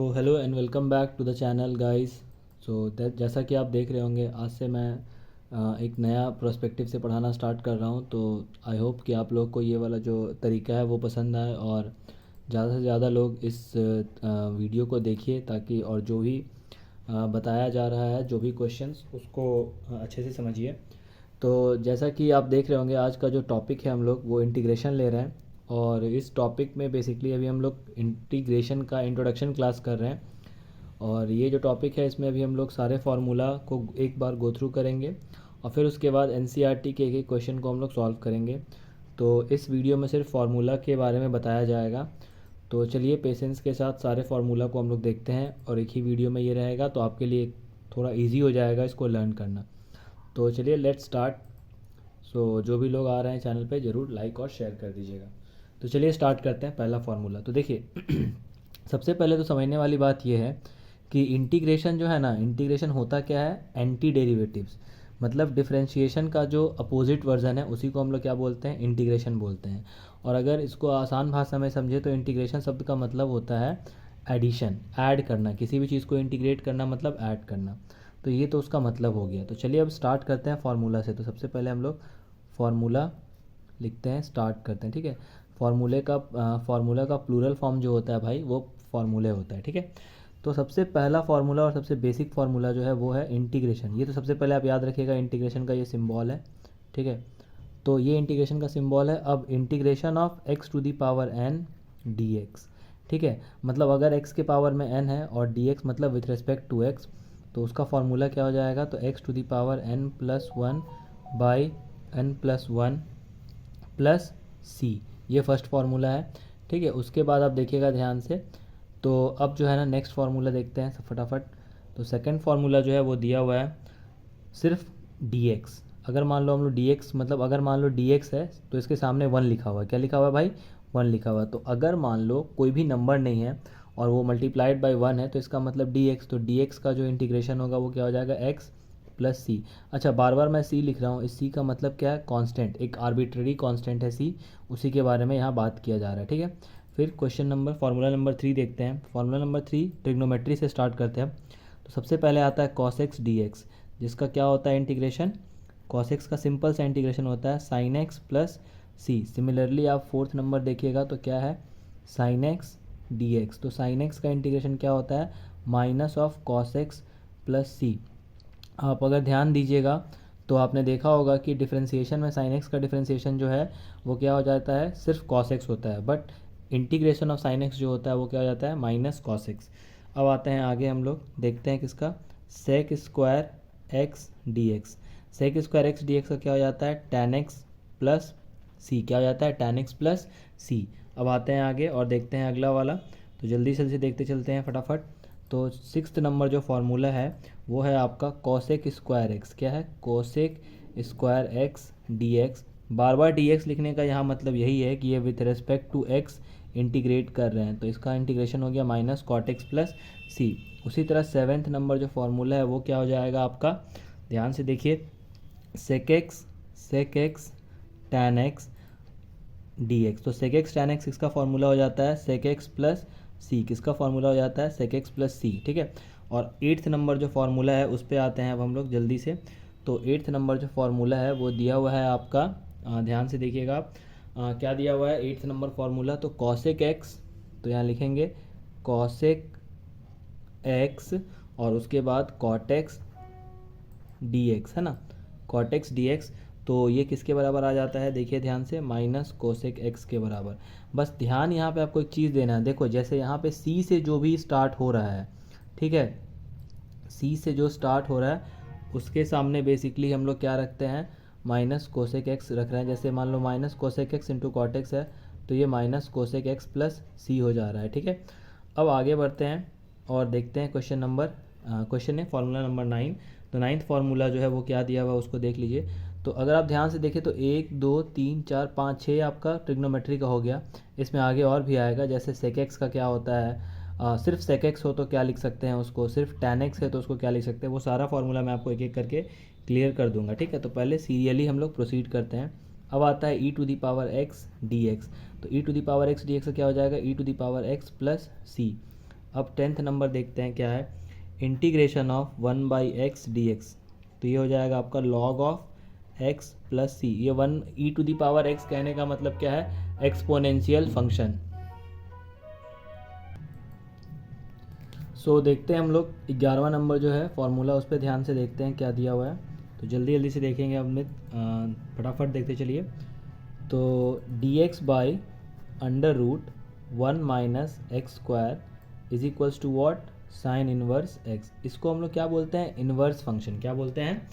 तो hello and welcome back to the channel guys. जैसा कि आप देख रहे होंगे, आज से मैं एक नया प्रोस्पेक्टिव से पढ़ाना स्टार्ट कर रहा हूँ। तो आई होप कि आप लोग को ये वाला जो तरीका है वो पसंद आए और ज़्यादा से ज़्यादा लोग इस वीडियो को देखिए, ताकि और जो भी बताया जा रहा है, जो भी क्वेश्चंस, उसको अच्छे से समझिए। तो जैसा कि आप देख रहे होंगे, आज का जो टॉपिक है हम लोग वो इंटीग्रेशन ले रहे हैं। और इस टॉपिक में बेसिकली अभी हम लोग इंटीग्रेशन का इंट्रोडक्शन क्लास कर रहे हैं। और ये जो टॉपिक है, इसमें अभी हम लोग सारे फार्मूला को एक बार गो थ्रू करेंगे और फिर उसके बाद एनसीईआरटी के एक क्वेश्चन को हम लोग सॉल्व करेंगे। तो इस वीडियो में सिर्फ फार्मूला के बारे में बताया जाएगा। तो चलिए पेशेंस के साथ सारे फार्मूला को हम लोग देखते हैं, और एक ही वीडियो में ये रहेगा, तो आपके लिए थोड़ा इजी हो जाएगा इसको लर्न करना। तो चलिए लेट्स स्टार्ट। जो भी लोग आ रहे हैं चैनल पे, ज़रूर लाइक और शेयर कर दीजिएगा। तो चलिए स्टार्ट करते हैं पहला फार्मूला। तो देखिए सबसे पहले तो समझने वाली बात यह है कि इंटीग्रेशन जो है ना, इंटीग्रेशन होता क्या है, एंटी डेरिवेटिव्स। मतलब डिफरेंशिएशन का जो अपोजिट वर्जन है उसी को हम लोग क्या बोलते हैं, इंटीग्रेशन बोलते हैं। और अगर इसको आसान भाषा में समझे तो इंटीग्रेशन शब्द का मतलब होता है एडिशन, ऐड करना। किसी भी चीज़ को इंटीग्रेट करना मतलब ऐड करना। तो ये तो उसका मतलब हो गया। तो चलिए अब स्टार्ट करते हैं फार्मूला से। तो सबसे पहले हम लोग फार्मूला लिखते हैं, स्टार्ट करते हैं। ठीक है, फार्मूला का प्लूरल फॉर्म जो होता है भाई, वो फार्मूले होता है। ठीक है, तो सबसे पहला फार्मूला और सबसे बेसिक फार्मूला जो है वो है इंटीग्रेशन। ये तो सबसे पहले आप याद रखिएगा, इंटीग्रेशन का ये सिंबल है। ठीक है, तो ये इंटीग्रेशन का सिंबल है। अब integration of x to the power n dx। ठीक है, मतलब अगर x के पावर में n है और dx मतलब विथ रिस्पेक्ट टू x, तो उसका फार्मूला क्या हो जाएगा, तो x to the power n plus one by n plus one plus C. ये फर्स्ट फार्मूला है। ठीक है, उसके बाद आप देखिएगा ध्यान से। तो अब जो है ना, नेक्स्ट फार्मूला देखते हैं फटाफट। तो सेकंड फार्मूला जो है वो दिया हुआ है सिर्फ dx। अगर मान लो हम लोग dx, मतलब अगर मान लो dx है तो इसके सामने वन लिखा हुआ है। क्या लिखा हुआ है भाई, वन लिखा हुआ है। तो अगर मान लो कोई भी नंबर नहीं है और वो मल्टीप्लाइड बाय वन है, तो इसका मतलब dx। तो dx का जो इंटीग्रेशन होगा वो क्या हो जाएगा, x प्लस सी। अच्छा, बार बार मैं सी लिख रहा हूँ, इस सी का मतलब क्या है, कांस्टेंट, एक आर्बिट्ररी कांस्टेंट है सी, उसी के बारे में यहाँ बात किया जा रहा है। ठीक है, फिर क्वेश्चन नंबर फार्मूला नंबर 3 देखते हैं। फार्मूला नंबर 3 ट्रिग्नोमेट्री से स्टार्ट करते हैं। तो सबसे पहले आता है cos x dx, जिसका क्या होता है इंटीग्रेशन, cos x का सिंपल सा इंटीग्रेशन होता है sin x प्लस सी। सिमिलरली आप फोर्थ नंबर देखिएगा तो क्या है, sin x dx। तो sin x का इंटीग्रेशन क्या होता है, minus of cos x plus C. आप अगर ध्यान दीजिएगा तो आपने देखा होगा कि डिफरेंशिएशन में sin x का डिफरेंशिएशन जो है वो क्या हो जाता है, सिर्फ cos x होता है। But integration of sin x जो होता है वो क्या हो जाता है, माइनस cos x। अब आते हैं आगे, हम लोग देखते हैं किसका, sec square x dx। sec square x dx का क्या हो जाता है, tan x प्लस सी। क्या हो जाता है, tan x प्लस सी। अब आते हैं आगे और देखते हैं अगला वाला। तो जल्दी से देखते चलते हैं फटाफट। तो सिक्स्थ नंबर जो फार्मूला है वो है आपका कोसेक स्क्वायर एक्स। क्या है, कोसेक स्क्वायर एक्स dx। बार बार dx लिखने का यहाँ मतलब यही है कि ये with respect to x integrate कर रहे हैं, तो इसका इंटीग्रेशन हो गया minus cot x plus C. उसी तरह सेवेंथ नंबर जो फार्मूला है वो क्या हो जाएगा आपका, ध्यान से देखिए, sec x tan x dx। तो सेक एक्स टैन एक्स किसका फार्मूला हो जाता है, सेक एक्स प्लस सी। किसका फार्मूला हो जाता है, सेक एक्स प्लस सी। ठीक है, और एट्थ नंबर जो फार्मूला है उस पर आते हैं अब हम लोग जल्दी से। तो एट्थ नंबर जो फार्मूला है वो दिया हुआ है आपका, ध्यान से देखिएगा आप, क्या दिया हुआ है एट्थ नंबर फार्मूला। तो कॉसेक एक्स, तो यहाँ लिखेंगे कॉसेक एक्स और उसके बाद कॉट एक्स डी एक्स, है ना, कॉट एक्स डी एक्स। तो ये किसके बराबर आ जाता है, देखिए ध्यान से, माइनस कोसेक एक्स के बराबर। बस ध्यान यहाँ पे आपको एक चीज़ देना है, देखो जैसे यहाँ पे सी से जो भी स्टार्ट हो रहा है, ठीक है, सी से जो स्टार्ट हो रहा है उसके सामने बेसिकली हम लोग क्या रखते हैं, माइनस कोसेक एक्स रख रहे हैं। जैसे मान लो minus cosec x into cot x है, तो ये minus cosec x plus C हो जा रहा है। ठीक है, अब आगे बढ़ते हैं और देखते हैं क्वेश्चन है फार्मूला नंबर 9। तो नाइन्थ फार्मूला जो है वो क्या दिया हुआ है उसको देख लीजिए। तो अगर आप ध्यान से देखें तो 1 2 3 4 5 6 आपका ट्रिग्नोमेट्री का हो गया। इसमें आगे और भी आएगा, जैसे सेक एक्स का क्या होता है, सिर्फ सेक एक्स हो तो क्या लिख सकते हैं उसको, सिर्फ टैन एक्स है तो उसको क्या लिख सकते हैं, वो सारा फार्मूला मैं आपको एक एक करके क्लियर कर दूंगा। ठीक है, तो पहले सीरियली हम लोग प्रोसीड करते हैं। अब आता है e to the power x d x. तो e to the power x d x का क्या हो जाएगा, e to the power x plus C. अब 10th नंबर देखते हैं क्या है, इंटीग्रेशन ऑफ 1/x dx। तो ये हो जाएगा आपका log of x plus C. ये 1e⁻x कहने का मतलब क्या है, एक्सपोनेंशियल फंक्शन। सो देखते हैं हम लोग 11वां नंबर जो है फॉर्मूला, उस पर ध्यान से देखते हैं क्या दिया हुआ है। तो जल्दी जल्दी से देखेंगे हमने, फटाफट देखते चलिए। तो dx by under root 1 minus x square is equals to what, sine inverse x। इसको हम लोग क्या बोलते हैं, इनवर्स फंक्शन। क्या बोलते हैं,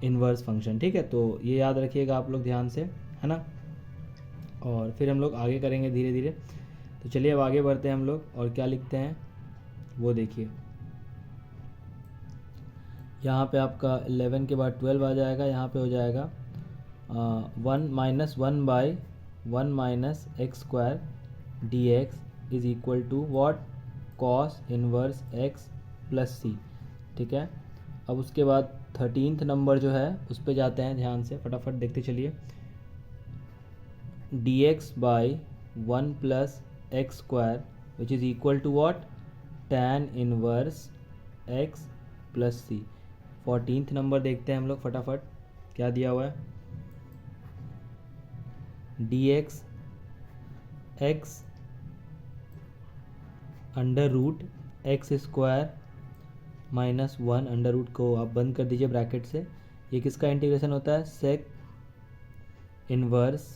इनवर्स फंक्शन। ठीक है, तो ये याद रखिएगा आप लोग ध्यान से, है ना। और फिर हम लोग आगे करेंगे धीरे धीरे। तो चलिए अब आगे बढ़ते हैं हम लोग, और क्या लिखते हैं वो देखिए। यहाँ पे आपका 11 के बाद 12 आ जाएगा, यहाँ पे हो जाएगा 1 minus x square d x is equal to what, cos inverse x plus C. ठीक है, अब उसके बाद 13th नंबर जो है उस पर जाते हैं, ध्यान से फटाफट देखते चलिए। D x by 1 plus x square which is equal to what, tan inverse x plus C. 14th number देखते हैं हम लोग फटाफट, क्या दिया हुआ है, d x x under root x square minus 1, under root को आप बंद कर दीजिए ब्रैकेट से। ये किसका इंटीग्रेशन होता है, sec inverse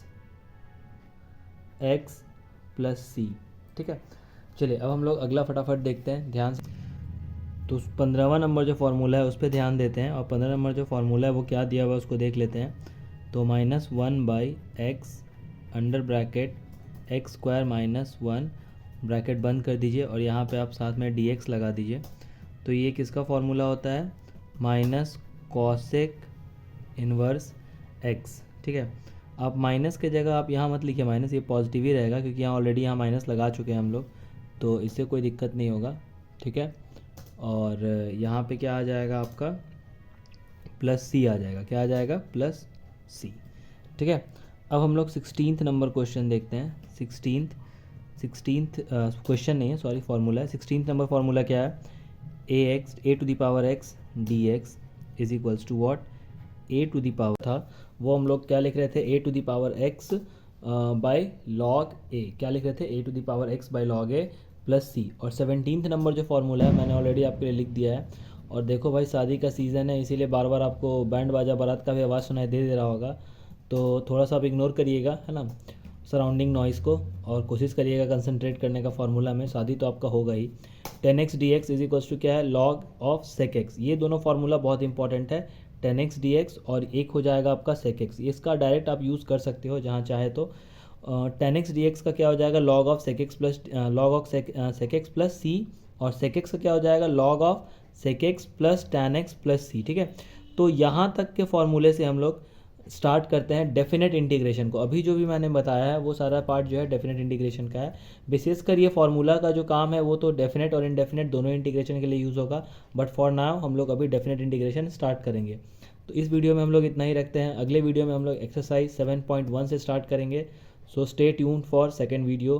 x plus C. ठीक है, चलिए अब हम लोग अगला फटाफट देखते हैं ध्यान से। तो 15वां नंबर जो फार्मूला है उस पर ध्यान देते हैं, और 15 नंबर जो फार्मूला है वो क्या दिया हुआ है उसको देख लेते हैं। तो -1/x under bracket x square minus 1, bracket बंद कर दीजिए, और यहाँ पे आप साथ में dx लगा दीजिए। तो ये किसका फार्मूला होता है, माइनस कॉसेक इनवर्स x। ठीक है, आप माइनस के जगह आप यहाँ मत लिखिए माइनस, ये पॉजिटिव ही रहेगा क्योंकि यहाँ ऑलरेडी यहाँ माइनस लगा चुके हैं हम लोग, तो इससे कोई दिक्कत नहीं होगा। ठीक है, और यहाँ पे क्या आ जाएगा आपका, प्लस सी आ जाएगा। क्या आ जाएगा, प्लस सी। ठीक है, अब हम लोग 16th नंबर क्वेश्चन देखते हैं। 16th क्वेश्चन नहीं है, सॉरी, फार्मूला है। 16th नंबर फार्मूला क्या है, a to the power x d x is equals to what, a to the power था वो हम लोग क्या लिख रहे थे, a to the power x by log a. क्या लिख रहे थे, a to the power x by log a plus C. और 17th नंबर जो फार्मूला है मैंने ऑलरेडी आपके लिए लिख दिया है। और देखो भाई, शादी का सीज़न है, इसीलिए बार बार आपको बैंड बाजा बारात का भी आवाज़ सुनाई दे रहा होगा, तो थोड़ा सा आप इग्नोर करिएगा, है ना, सराउंडिंग नॉइज़ को, और कोशिश करिएगा कंसंट्रेट करने का फार्मूला में। शादी तो आपका होगा ही। 10x dx is equals to क्या है, log ऑफ sec x। ये दोनों फार्मूला बहुत इंपॉर्टेंट है, 10x dx और एक हो जाएगा आपका sec x। इसका डायरेक्ट आप यूज़ कर सकते हो जहाँ चाहे। तो 10x dx का क्या हो जाएगा, log of sec x plus log of sec x plus C, और sec x का क्या हो जाएगा, log of sec x plus tan x plus C. ठीक है, तो यहाँ तक के फॉर्मूले से हम लोग स्टार्ट करते हैं डेफिनेट इंटीग्रेशन को। अभी जो भी मैंने बताया है वो सारा पार्ट जो है डेफिनेट इंटीग्रेशन का है। विशेषकर ये फार्मूला का जो काम है वो तो डेफिनेट और इनडेफिनेट दोनों इंटीग्रेशन के लिए यूज़ होगा, बट फॉर नाउ हम लोग अभी डेफिनेट इंटीग्रेशन स्टार्ट करेंगे। तो इस वीडियो में हम लोग इतना ही रखते हैं। अगले वीडियो में हम लोग एक्सरसाइज 7.1 से स्टार्ट करेंगे। So stay tuned for second video.